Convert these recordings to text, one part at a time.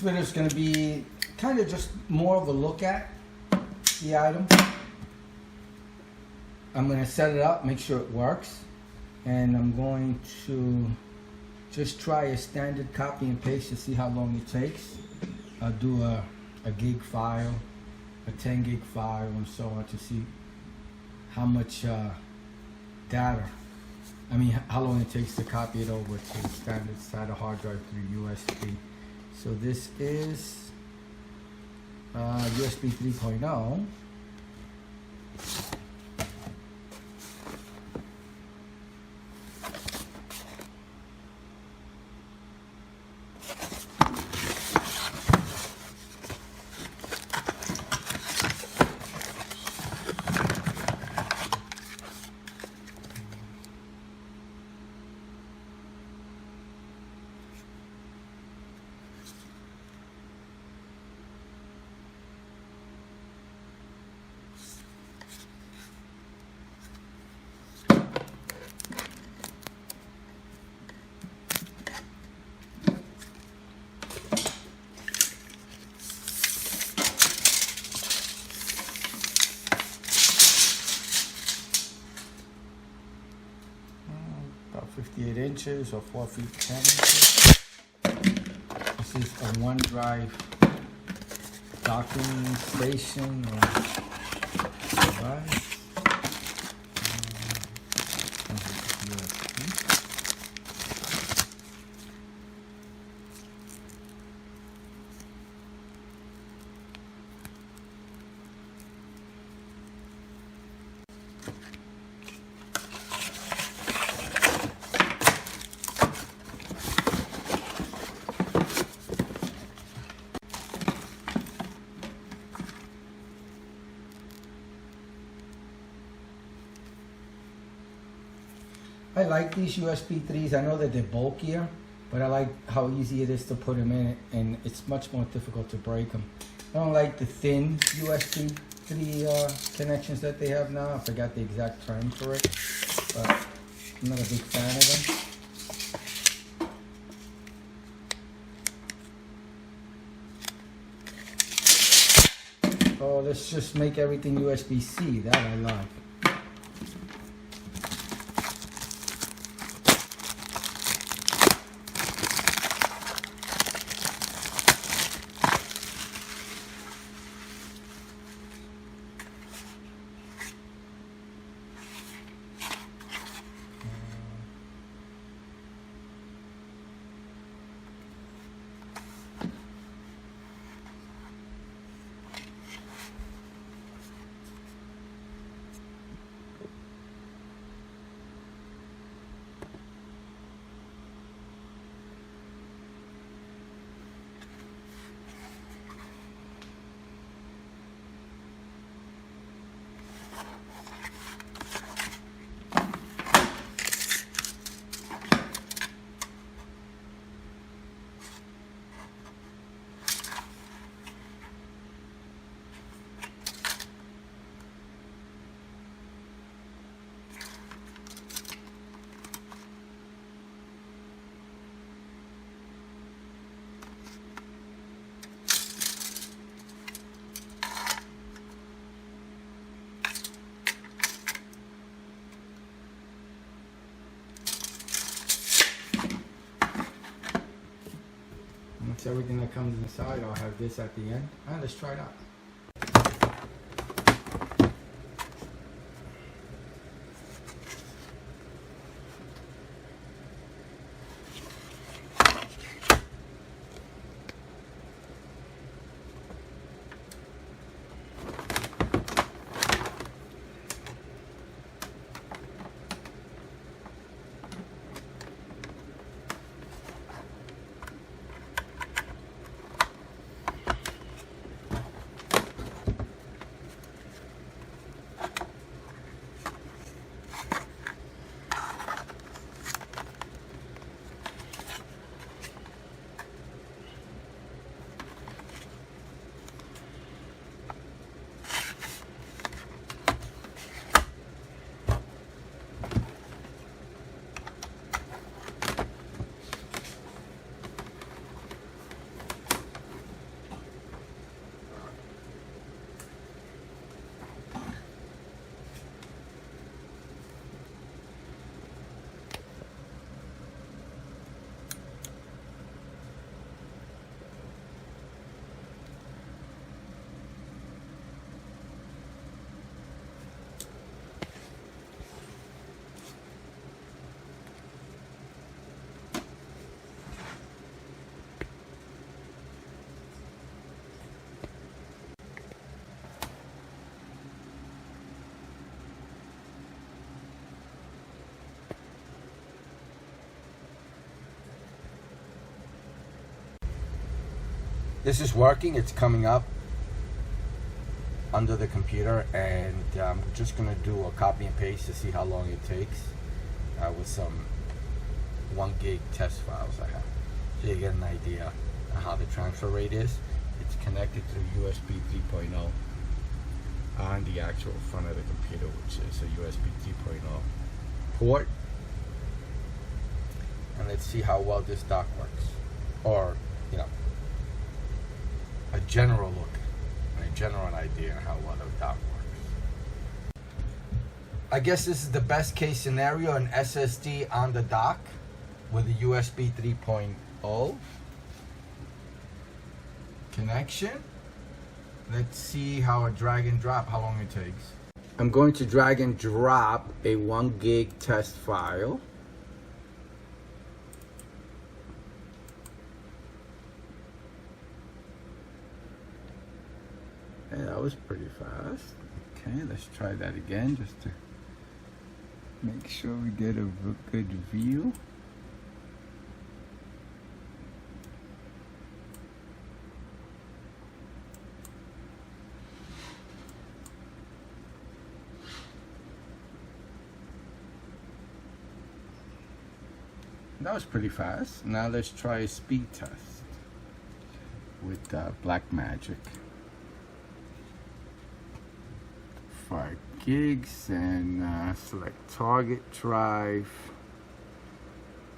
video is going to be kind of just more of a look at the item. I'm going to set it up, make sure it works, and I'm going to just try a standard copy and paste to see how long it takes. I'll do a gig file, a 10 gig file, and so on to see how much data, how long it takes to copy it over to the standard SATA hard drive through USB. So this is USB 3.0. About 58 inches or 4 feet 10 inches. This is a OneDrive docking station or device. I like these USB 3s. I know that they're bulkier, but I like how easy it is to put them in, and it's much more difficult to break them. I don't like the thin USB 3 connections that they have now. I forgot the exact term for it, but I'm not a big fan of them. Oh, let's just make everything USB-C. That I like. That's everything that comes inside. I'll have this at the end. Let's try it out. This is working. It's coming up under the computer, and I'm just gonna do a copy and paste to see how long it takes with some 1 gig test files I have, so you get an idea of how the transfer rate is. It's connected to USB 3.0 on the actual front of the computer, which is a USB 3.0 port. And let's see how well this dock works, or a general look, a general idea of how well the dock works. I guess this is the best case scenario, an SSD on the dock with a USB 3.0 connection. Let's see how a drag and drop, how long it takes. I'm going to drag and drop a 1 gig test file. Yeah, that was pretty fast. Okay, let's try that again just to make sure we get a good view. That was pretty fast. Now let's try a speed test with Blackmagic. 5 gigs, and select target drive,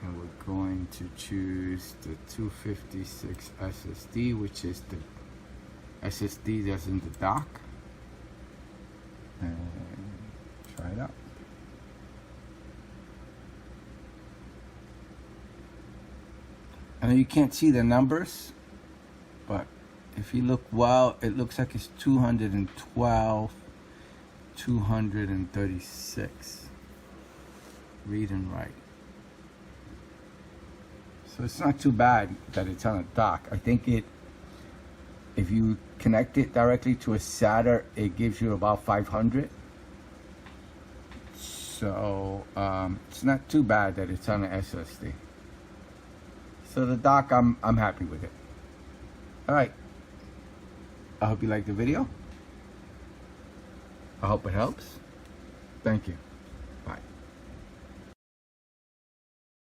and we're going to choose the 256 SSD, which is the SSD that's in the dock, and try it out. I know you can't see the numbers, but if you look well, it looks like it's 212, 236 read and write. So it's not too bad that it's on a dock. I think if you connect it directly to a SATA, it gives you about 500. So it's not too bad that it's on an SSD. So the dock, I'm happy with it. All right. I hope you liked the video. I hope it helps. Thank you. Bye.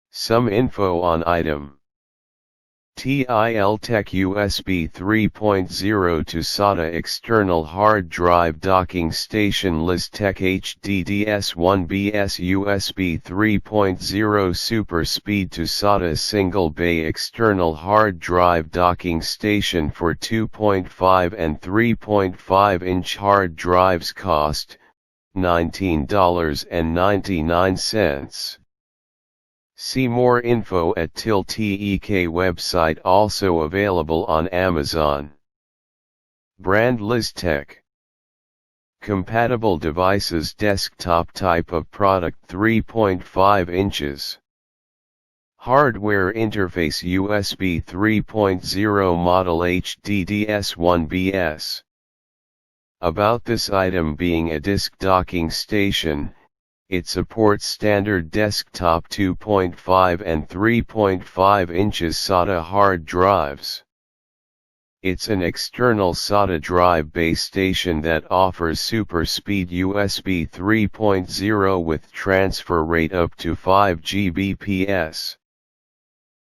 Some info on item. TiLTek USB 3.0 to SATA external hard drive docking station. Liztek HDDS1BS USB 3.0 super speed to SATA single bay external hard drive docking station for 2.5 and 3.5 inch hard drives. Cost $19.99. See more info at TiLTek website, also available on Amazon. Brand Liztek. Compatible devices desktop type of product 3.5 inches. Hardware interface USB 3.0 model HDDS1BS. About this item being a disk docking station, it supports standard desktop 2.5 and 3.5 inches SATA hard drives. It's an external SATA drive base station that offers super speed USB 3.0 with transfer rate up to 5 Gbps.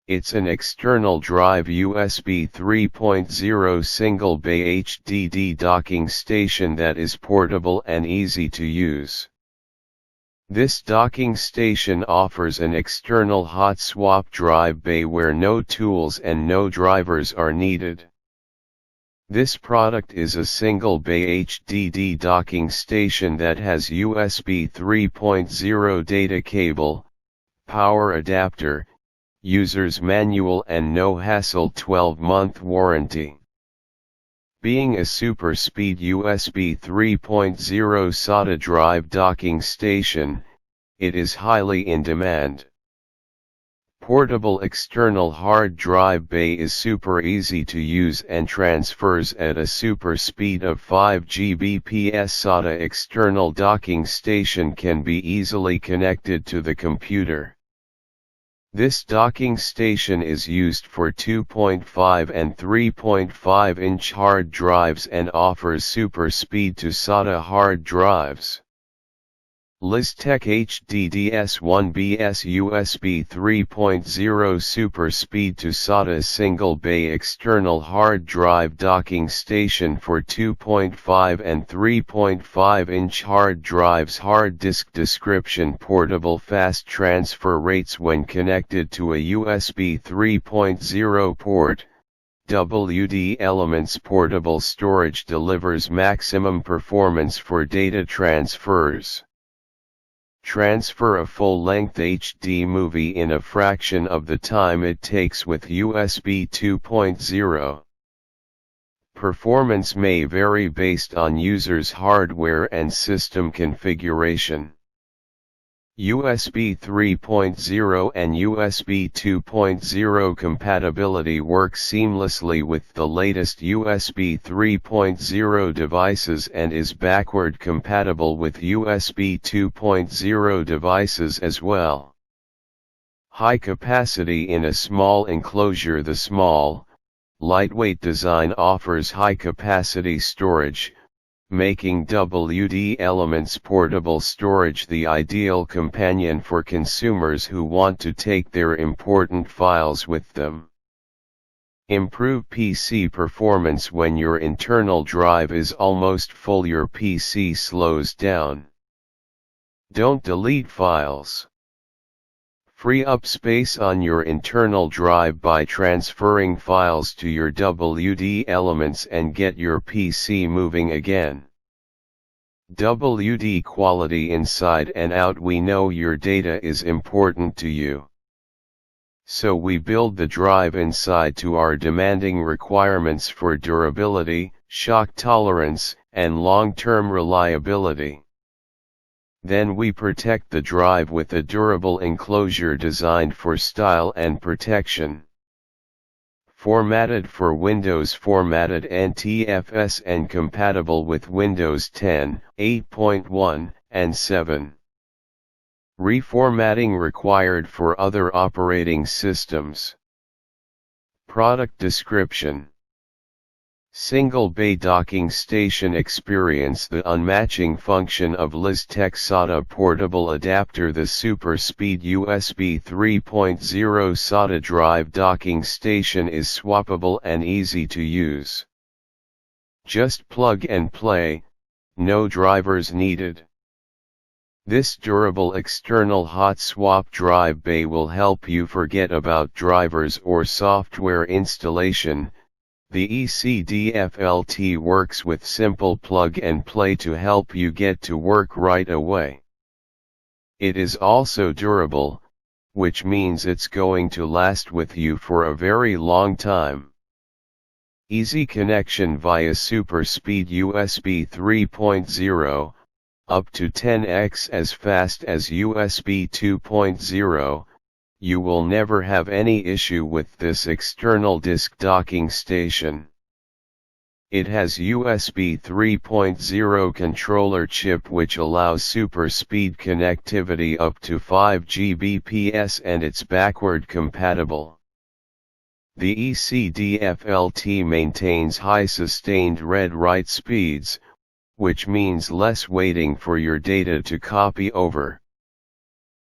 It's an external drive USB 3.0 single bay HDD docking station that is portable and easy to use. This docking station offers an external hot swap drive bay where no tools and no drivers are needed. This product is a single bay HDD docking station that has USB 3.0 data cable, power adapter, user's manual and no hassle 12-month warranty. Being a super speed USB 3.0 SATA drive docking station, it is highly in demand. Portable external hard drive bay is super easy to use and transfers at a super speed of 5 Gbps. SATA external docking station can be easily connected to the computer. This docking station is used for 2.5 and 3.5 inch hard drives and offers super speed to SATA hard drives. Liztek HDDS1BS USB 3.0 Super Speed to SATA Single Bay External Hard Drive Docking Station for 2.5 and 3.5 inch hard drives. Hard disk description: portable fast transfer rates when connected to a USB 3.0 port. WD Elements portable storage delivers maximum performance for data transfers. Transfer a full-length HD movie in a fraction of the time it takes with USB 2.0. Performance may vary based on user's hardware and system configuration. USB 3.0 and USB 2.0 compatibility works seamlessly with the latest USB 3.0 devices and is backward compatible with USB 2.0 devices as well. High capacity in a small enclosure. The small, lightweight design offers high capacity storage, making WD Elements portable storage the ideal companion for consumers who want to take their important files with them. Improve PC performance: when your internal drive is almost full, your PC slows down. Don't delete files. Free up space on your internal drive by transferring files to your WD Elements and get your PC moving again. WD quality inside and out: we know your data is important to you. So we build the drive inside to our demanding requirements for durability, shock tolerance, and long-term reliability. Then we protect the drive with a durable enclosure designed for style and protection. Formatted for Windows, formatted NTFS and compatible with Windows 10, 8.1, and 7. Reformatting required for other operating systems. Product description: Single bay docking station. Experience the unmatching function of Liztek SATA portable adapter. The super speed USB 3.0 SATA drive docking station is swappable and easy to use. Just plug and play, no drivers needed. This durable external hot swap drive bay will help you forget about drivers or software installation. The ECDFLT works with simple plug and play to help you get to work right away. It is also durable, which means it's going to last with you for a very long time. Easy connection via super speed USB 3.0, up to 10x as fast as USB 2.0. You will never have any issue with this external disk docking station. It has USB 3.0 controller chip which allows super speed connectivity up to 5 Gbps and it's backward compatible. The ECDFLT maintains high sustained read-write speeds, which means less waiting for your data to copy over.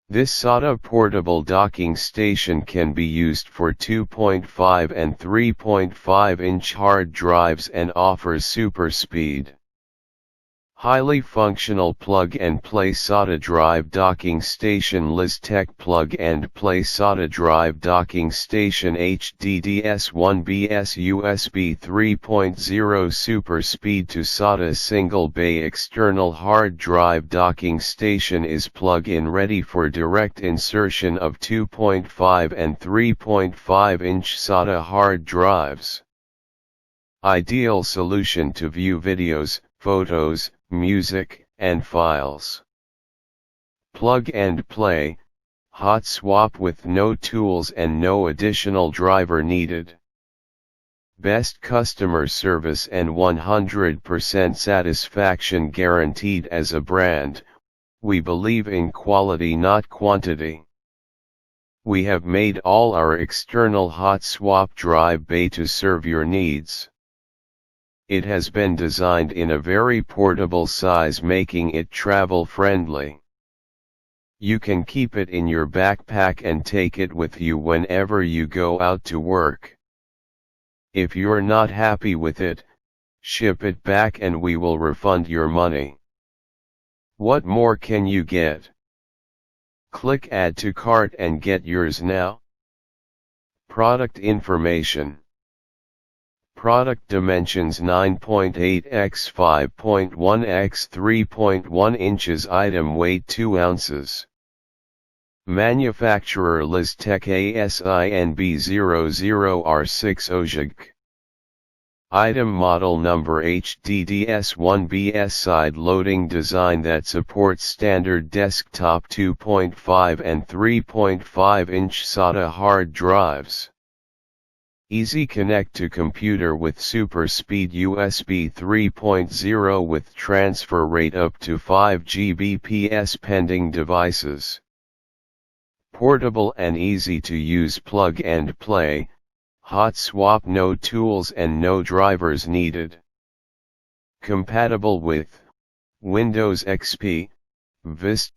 This SATA portable docking station can be used for 2.5 and 3.5 inch hard drives and offers super speed. Highly functional plug and play SATA drive docking station. Liztek plug and play SATA drive docking station. HDDS1BS USB 3.0 super speed to SATA single bay external hard drive docking station is plug-in ready for direct insertion of 2.5 and 3.5 inch SATA hard drives. Ideal solution to view videos, photos, music, and files. Plug and play, hot swap with no tools and no additional driver needed. Best customer service and 100% satisfaction guaranteed. As a brand, we believe in quality not quantity. We have made all our external hot swap drive bay to serve your needs. It has been designed in a very portable size, making it travel friendly. You can keep it in your backpack and take it with you whenever you go out to work. If you're not happy with it, ship it back and we will refund your money. What more can you get? Click Add to Cart and get yours now. Product information. Product dimensions 9.8 x 5.1 x 3.1 inches. Item weight 2 ounces. Manufacturer Liztek HDDS1BS OJIG. Item model number HDDS1BS. Side loading design that supports standard desktop 2.5 and 3.5 inch SATA hard drives. Easy connect to computer with super speed USB 3.0 with transfer rate up to 5 Gbps pending devices. Portable and easy to use, plug and play, hot swap, no tools and no drivers needed. Compatible with Windows XP, Vista.